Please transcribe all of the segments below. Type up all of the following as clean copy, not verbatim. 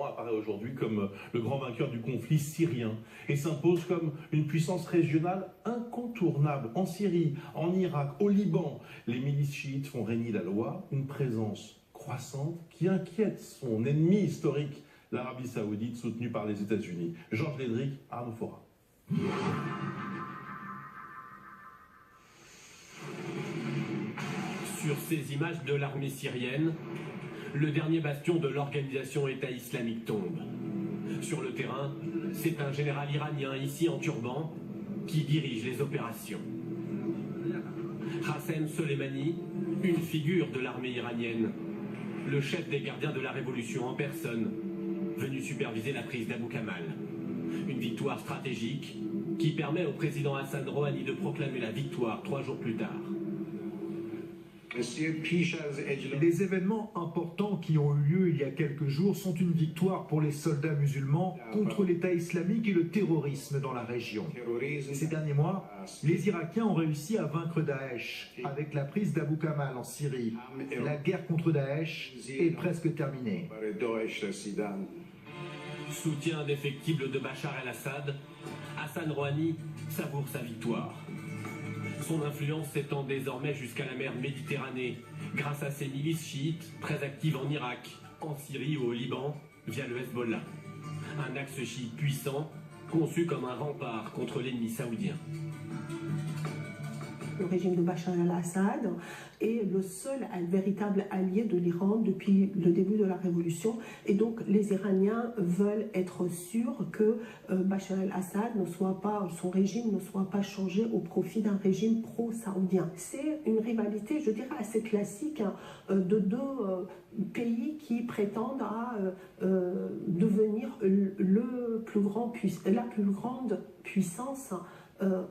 l'Iran apparaît aujourd'hui comme le grand vainqueur du conflit syrien et s'impose comme une puissance régionale incontournable en Syrie, en Irak, au Liban. Les milices chiites font régner la loi, une présence croissante qui inquiète son ennemi historique, l'Arabie Saoudite, soutenue par les États-Unis. Georges Lédric, Arnaud Fora. Sur ces images de l'armée syrienne, le dernier bastion de l'organisation État islamique tombe. Sur le terrain, c'est un général iranien, ici en turban, qui dirige les opérations. Qassem Soleimani, une figure de l'armée iranienne, le chef des gardiens de la révolution en personne, venu superviser la prise d'Abu Kamal. Une victoire stratégique qui permet au président Hassan Rouhani de proclamer la victoire 3 jours plus tard. Les événements importants qui ont eu lieu il y a quelques jours sont une victoire pour les soldats musulmans contre l'État islamique et le terrorisme dans la région. Ces derniers mois, les Irakiens ont réussi à vaincre Daesh avec la prise d'Abu Kamal en Syrie. La guerre contre Daesh est presque terminée. Soutien indéfectible de Bachar el-Assad, Hassan Rouhani savoure sa victoire. Son influence s'étend désormais jusqu'à la mer Méditerranée, grâce à ses milices chiites très actives en Irak, en Syrie ou au Liban, via le Hezbollah. Un axe chiite puissant, conçu comme un rempart contre l'ennemi saoudien. Le régime de Bachar el-Assad est le seul véritable allié de l'Iran depuis le début de la révolution. Et donc les Iraniens veulent être sûrs que Bachar el-Assad ne soit pas, son régime ne soit pas changé au profit d'un régime pro-saoudien. C'est une rivalité, je dirais, assez classique de deux pays qui prétendent à devenir la plus grande puissance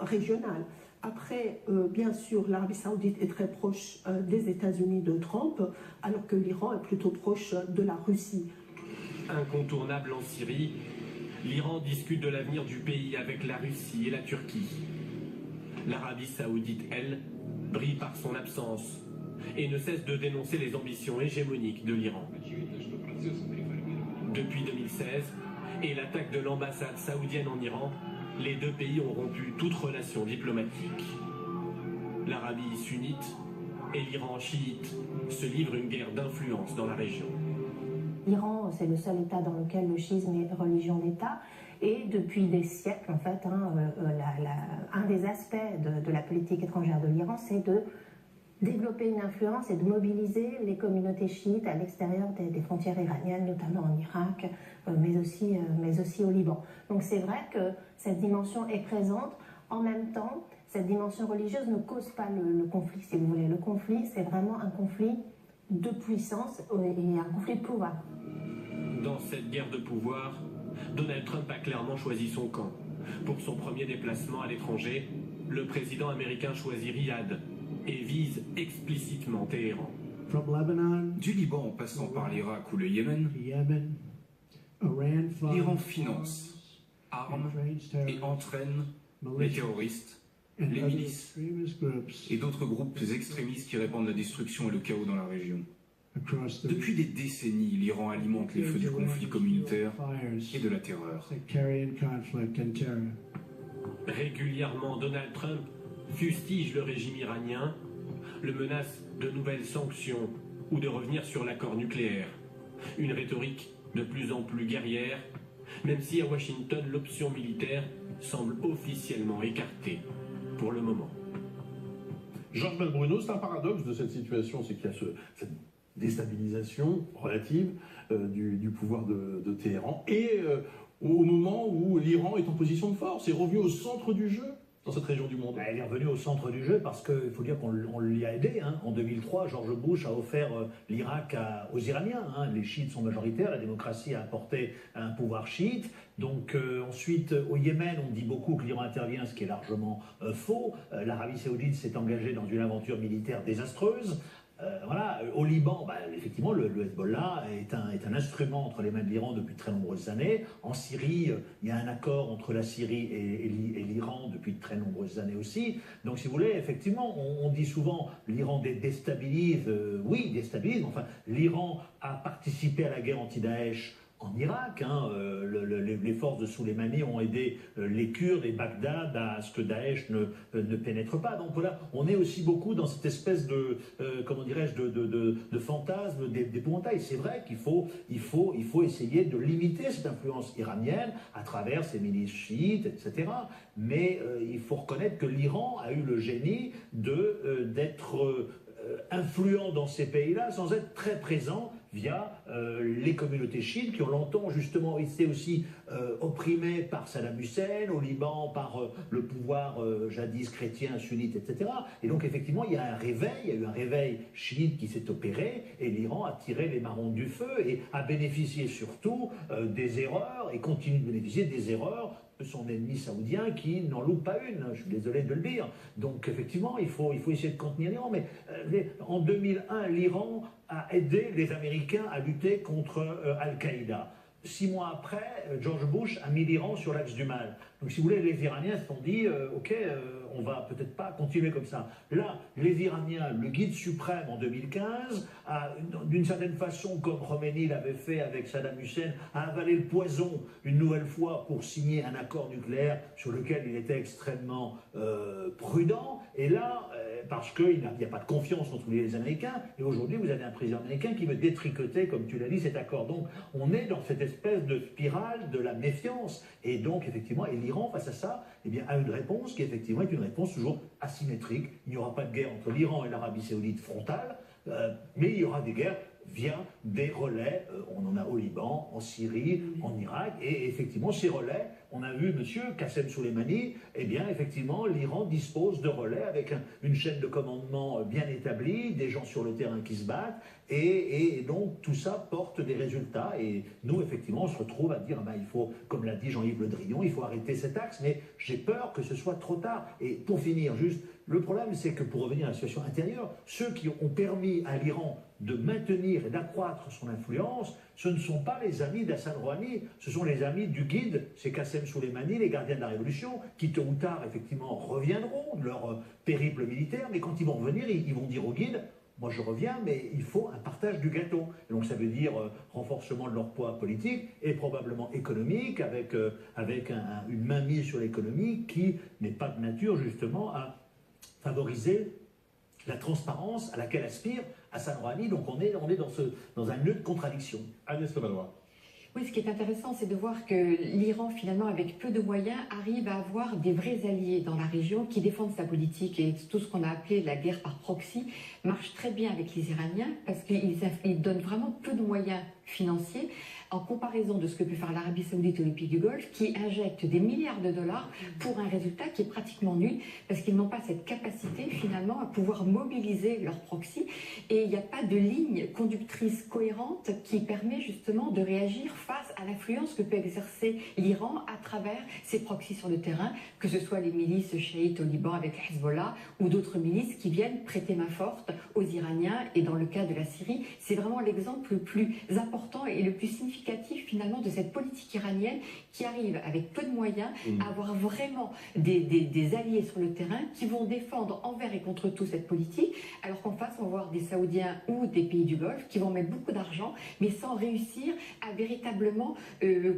régionale. Après, bien sûr, l'Arabie Saoudite est très proche des États-Unis de Trump, alors que l'Iran est plutôt proche de la Russie. Incontournable en Syrie, l'Iran discute de l'avenir du pays avec la Russie et la Turquie. L'Arabie Saoudite, elle, brille par son absence et ne cesse de dénoncer les ambitions hégémoniques de l'Iran. Depuis 2016 et l'attaque de l'ambassade saoudienne en Iran, les deux pays ont rompu toute relation diplomatique. L'Arabie sunnite et l'Iran chiite se livrent une guerre d'influence dans la région. L'Iran, c'est le seul État dans lequel le schisme est religion d'État. Et depuis des siècles, en fait, un des aspects de la politique étrangère de l'Iran, c'est de développer une influence et de mobiliser les communautés chiites à l'extérieur des frontières iraniennes, notamment en Irak, mais aussi au Liban. Donc c'est vrai que cette dimension est présente. En même temps, cette dimension religieuse ne cause pas le conflit, si vous voulez. Le conflit, c'est vraiment un conflit de puissance et un conflit de pouvoir. Dans cette guerre de pouvoir, Donald Trump a clairement choisi son camp. Pour son premier déplacement à l'étranger, le président américain choisit Riyad et vise explicitement Téhéran. Du Liban en passant par l'Irak ou le Yémen, l'Iran finance, arme et entraîne les terroristes, les milices et d'autres groupes extrémistes qui répandent la destruction et le chaos dans la région. Depuis des décennies, l'Iran alimente les feux du conflit communautaire et de la terreur. Régulièrement, Donald Trump fustige le régime iranien, le menace de nouvelles sanctions ou de revenir sur l'accord nucléaire. Une rhétorique de plus en plus guerrière, même si à Washington l'option militaire semble officiellement écartée pour le moment. Georges Malbruno, c'est un paradoxe de cette situation, c'est qu'il y a cette déstabilisation relative du pouvoir de Téhéran et au moment où l'Iran est en position de force, est revenu au centre du jeu dans cette région du monde. Elle est revenue au centre du jeu parce qu'il faut dire qu'on l'y a aidé. En 2003, George Bush a offert l'Irak aux Iraniens. Les chiites sont majoritaires, la démocratie a apporté un pouvoir chiite. Donc ensuite, au Yémen, on dit beaucoup que l'Iran intervient, ce qui est largement faux. L'Arabie Saoudite s'est engagée dans une aventure militaire désastreuse. Voilà, au Liban, effectivement, le Hezbollah est un instrument entre les mains de l'Iran depuis de très nombreuses années. En Syrie, il y a un accord entre la Syrie et l'Iran depuis de très nombreuses années aussi. Donc, si vous voulez, effectivement, on dit souvent l'Iran déstabilise. Oui, déstabilise. Enfin, l'Iran a participé à la guerre anti-Daesh en Irak. Les forces de Soleimani ont aidé les Kurdes et Bagdad à ce que Daesh ne pénètre pas. Donc voilà, on est aussi beaucoup dans cette espèce de, comment dirais-je, de fantasme, d'épouvantail. C'est vrai qu'il faut essayer de limiter cette influence iranienne à travers ses milices chiites, etc. Mais il faut reconnaître que l'Iran a eu le génie d'être influent dans ces pays-là sans être très présent via les communautés chiites qui ont longtemps justement été aussi opprimées par Saddam Hussein, au Liban par le pouvoir jadis chrétien, sunnite, etc. Et donc effectivement il y a eu un réveil chiite qui s'est opéré et l'Iran a tiré les marrons du feu et a bénéficié surtout des erreurs et continue de bénéficier des erreurs de son ennemi saoudien qui n'en loupe pas une, je suis désolé de le dire. Donc effectivement il faut essayer de contenir l'Iran, mais en 2001 l'Iran a aidé les Américains à lutter contre Al-Qaïda. 6 mois après, George Bush a mis l'Iran sur l'axe du mal. Donc si vous voulez, les Iraniens se sont dit, ok, on va peut-être pas continuer comme ça. Là, les Iraniens, le guide suprême en 2015, d'une certaine façon, comme Khomeini l'avait fait avec Saddam Hussein, a avalé le poison une nouvelle fois pour signer un accord nucléaire sur lequel il était extrêmement prudent. Et là, parce qu'il n'y a pas de confiance entre les Américains, et aujourd'hui vous avez un président américain qui veut détricoter, comme tu l'as dit, cet accord. Donc on est dans cette espèce de spirale de la méfiance. Et donc effectivement, et l'Iran face à ça, eh bien, a une réponse qui effectivement est une réponse toujours asymétrique. Il n'y aura pas de guerre entre l'Iran et l'Arabie Saoudite frontale, mais il y aura des guerres via des relais, on en a au Liban, en Syrie, en Irak, et effectivement ces relais, on a vu M. Qassem Soleimani, eh bien effectivement l'Iran dispose de relais avec une chaîne de commandement bien établie, des gens sur le terrain qui se battent, et donc tout ça porte des résultats, et nous effectivement on se retrouve à dire, il faut, comme l'a dit Jean-Yves Le Drian, il faut arrêter cet axe, mais j'ai peur que ce soit trop tard. Et pour finir, juste, le problème c'est que pour revenir à la situation intérieure, ceux qui ont permis à l'Iran de maintenir et d'accroître son influence, ce ne sont pas les amis d'Hassan Rouhani, ce sont les amis du guide, c'est Qassem Soleimani, les gardiens de la révolution, qui tôt ou tard, effectivement, reviendront de leur périple militaire, mais quand ils vont revenir, ils vont dire au guide, moi je reviens, mais il faut un partage du gâteau. Et donc ça veut dire renforcement de leur poids politique et probablement économique, avec une mainmise sur l'économie qui n'est pas de nature justement à favoriser la transparence à laquelle aspire Hassan Rouhani. Donc on est dans un nœud de contradiction. Agnès Levallois. Oui, ce qui est intéressant, c'est de voir que l'Iran, finalement, avec peu de moyens, arrive à avoir des vrais alliés dans la région qui défendent sa politique. Et tout ce qu'on a appelé la guerre par proxy marche très bien avec les Iraniens parce qu'ils donnent vraiment peu de moyens financiers en comparaison de ce que peut faire l'Arabie Saoudite ou les pays du Golfe, qui injectent des milliards de dollars pour un résultat qui est pratiquement nul, parce qu'ils n'ont pas cette capacité finalement à pouvoir mobiliser leur proxy, et il n'y a pas de ligne conductrice cohérente qui permet justement de réagir face à l'influence que peut exercer l'Iran à travers ses proxys sur le terrain, que ce soit les milices chiites au Liban avec Hezbollah, ou d'autres milices qui viennent prêter main forte aux Iraniens, et dans le cas de la Syrie, c'est vraiment l'exemple le plus important et le plus significatif finalement de cette politique iranienne qui arrive avec peu de moyens à avoir vraiment des alliés sur le terrain qui vont défendre envers et contre tout cette politique, alors qu'en face on va voir des Saoudiens ou des pays du Golfe qui vont mettre beaucoup d'argent mais sans réussir à véritablement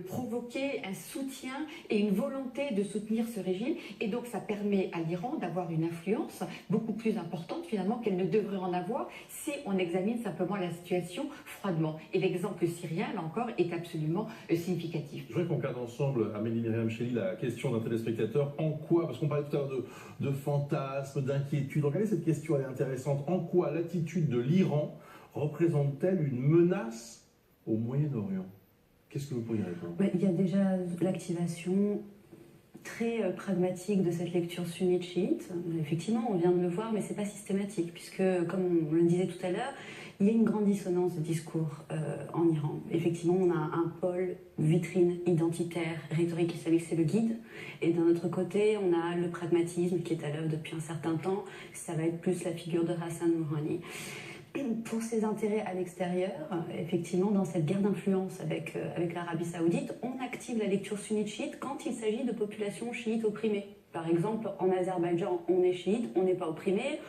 provoquer un soutien et une volonté de soutenir ce régime, et donc ça permet à l'Iran d'avoir une influence beaucoup plus importante finalement qu'elle ne devrait en avoir si on examine simplement la situation froidement. Et l'exemple syrien, là encore, est absolument significatif. Je voudrais qu'on regarde ensemble, Amélie Myriam Chély, la question d'un téléspectateur. En quoi, parce qu'on parlait tout à l'heure de fantasmes, d'inquiétudes, regardez cette question, elle est intéressante. En quoi l'attitude de l'Iran représente-t-elle une menace au Moyen-Orient? Qu'est-ce que vous pourriez répondre? Il y a déjà l'activation très pragmatique de cette lecture sunnite-chiite. Effectivement, on vient de le voir, mais c'est pas systématique, puisque, comme on le disait tout à l'heure, il y a une grande dissonance de discours en Iran. Effectivement, on a un pôle vitrine identitaire, rhétorique islamique, c'est le guide. Et d'un autre côté, on a le pragmatisme qui est à l'œuvre depuis un certain temps. Ça va être plus la figure de Hassan Rouhani. Pour ses intérêts à l'extérieur, effectivement, dans cette guerre d'influence avec l'Arabie Saoudite, on active la lecture sunnite-chiite quand il s'agit de populations chiites opprimées. Par exemple, en Azerbaïdjan, on est chiite, on n'est pas opprimé.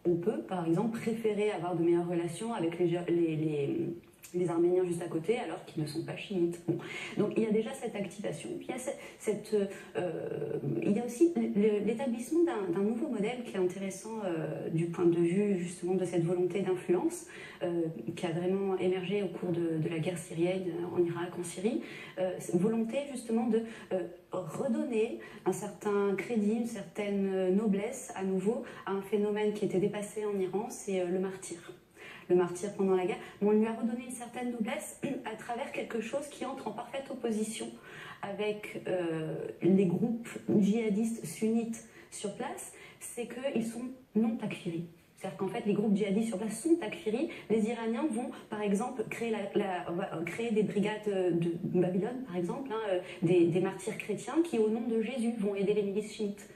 On peut, par exemple, préférer avoir de meilleures relations avec les Arméniens juste à côté, alors qu'ils ne sont pas chiites. Bon. Donc il y a déjà cette activation. Puis il y a aussi l'établissement d'un nouveau modèle qui est intéressant du point de vue justement de cette volonté d'influence qui a vraiment émergé au cours de la guerre syrienne en Irak, en Syrie. Volonté justement de redonner un certain crédit, une certaine noblesse à nouveau à un phénomène qui était dépassé en Iran, c'est le martyr. Le martyr pendant la guerre, mais on lui a redonné une certaine noblesse à travers quelque chose qui entre en parfaite opposition avec les groupes djihadistes sunnites sur place, c'est qu'ils sont non takfiris. C'est-à-dire qu'en fait, les groupes djihadistes sur place sont takfiris. Les Iraniens vont, par exemple, créer des brigades de Babylone, par exemple, hein, des martyrs chrétiens qui, au nom de Jésus, vont aider les milices chiites.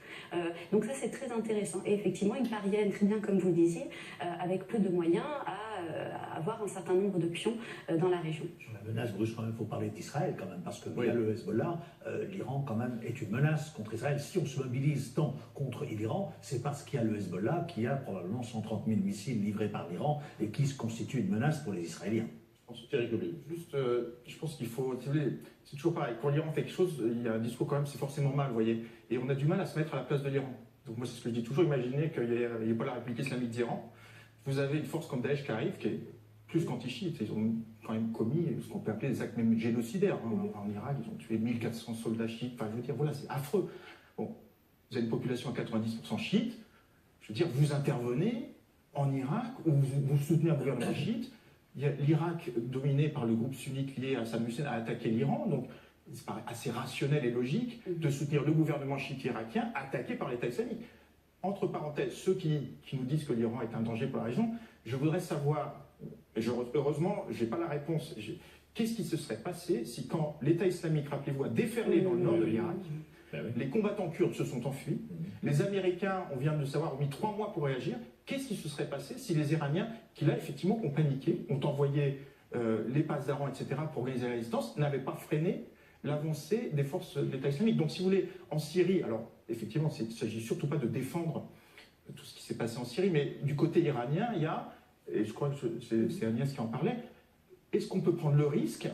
Donc ça, c'est très intéressant. Et effectivement, ils parviennent très bien, comme vous le disiez, avec peu de moyens, à avoir un certain nombre de pions dans la région. Sur la menace, Bruce, quand même, il faut parler d'Israël, quand même, parce que via le Hezbollah, l'Iran, quand même, est une menace contre Israël. Si on se mobilise tant contre l'Iran, c'est parce qu'il y a le Hezbollah qui a probablement 130 000 missiles livrés par l'Iran et qui se constitue une menace pour les Israéliens. Je pense qu'il faut, c'est toujours pareil, quand l'Iran fait quelque chose, il y a un discours quand même, c'est forcément mal, vous voyez, et on a du mal à se mettre à la place de l'Iran. Donc moi c'est ce que je dis toujours, imaginez qu'il n'y ait pas la République islamique d'Iran, vous avez une force comme Daesh qui arrive, qui est plus qu'anti-chiite, ils ont quand même commis ce qu'on peut appeler des actes même génocidaires. En Irak, ils ont tué 1400 soldats chiites, enfin je veux dire, voilà, c'est affreux. Bon, vous avez une population à 90% chiite, je veux dire, vous intervenez en Irak, ou vous soutenez un gouvernement chiite. L'Irak, dominé par le groupe sunnite lié à Saddam Hussein, a attaqué l'Iran, donc c'est assez rationnel et logique de soutenir le gouvernement chiite irakien attaqué par l'État islamique. Entre parenthèses, ceux qui nous disent que l'Iran est un danger pour la région, je voudrais savoir, et heureusement, je n'ai pas la réponse, qu'est-ce qui se serait passé si quand l'État islamique, rappelez-vous, a déferlé dans le nord de l'Irak, les combattants kurdes se sont enfuis, les Américains, on vient de le savoir, ont mis 3 mois pour réagir. Qu'est-ce qui se serait passé si les Iraniens, qui là effectivement ont paniqué, ont envoyé les passes d'Aran, etc., pour organiser la résistance, n'avaient pas freiné l'avancée des forces de l'État islamique. Donc si vous voulez, en Syrie, alors effectivement, il ne s'agit surtout pas de défendre tout ce qui s'est passé en Syrie, mais du côté iranien, il y a, et je crois que c'est Agnès qui en parlait, est-ce qu'on peut prendre le risque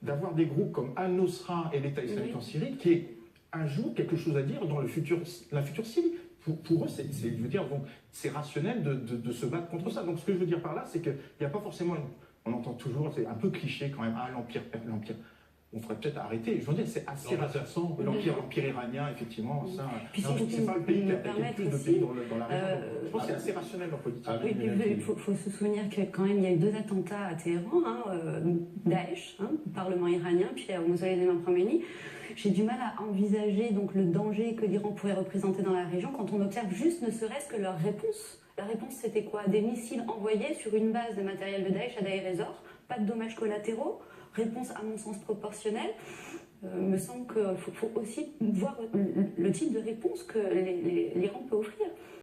d'avoir des groupes comme Al-Nusra et l'État islamique en Syrie qui aient un jour quelque chose à dire dans la future Syrie? Pour eux, je veux dire, c'est rationnel de se battre contre ça. Donc ce que je veux dire par là, c'est qu'il n'y a pas forcément, on entend toujours, c'est un peu cliché quand même, l'empire. On faudrait peut-être arrêter. Je veux dire, c'est assez rationnel. L'empire iranien, effectivement, ça. C'est pas le pays qui a attaqué le plus de pays dans la région. Je pense que c'est assez rationnel en politique. Oui, puis il faut se souvenir que quand même, il y a eu 2 attentats à Téhéran, Daesh, Parlement iranien, puis au mausolée d'Imam Khomeini. J'ai du mal à envisager donc le danger que l'Iran pourrait représenter dans la région quand on observe juste ne serait-ce que leur réponse. La réponse, c'était quoi? Des missiles envoyés sur une base de matériel de Daesh à Deir ez-Zor, pas de dommages collatéraux, réponse à mon sens proportionnelle. Me semble qu'il faut aussi voir le type de réponse que l'Iran peut offrir.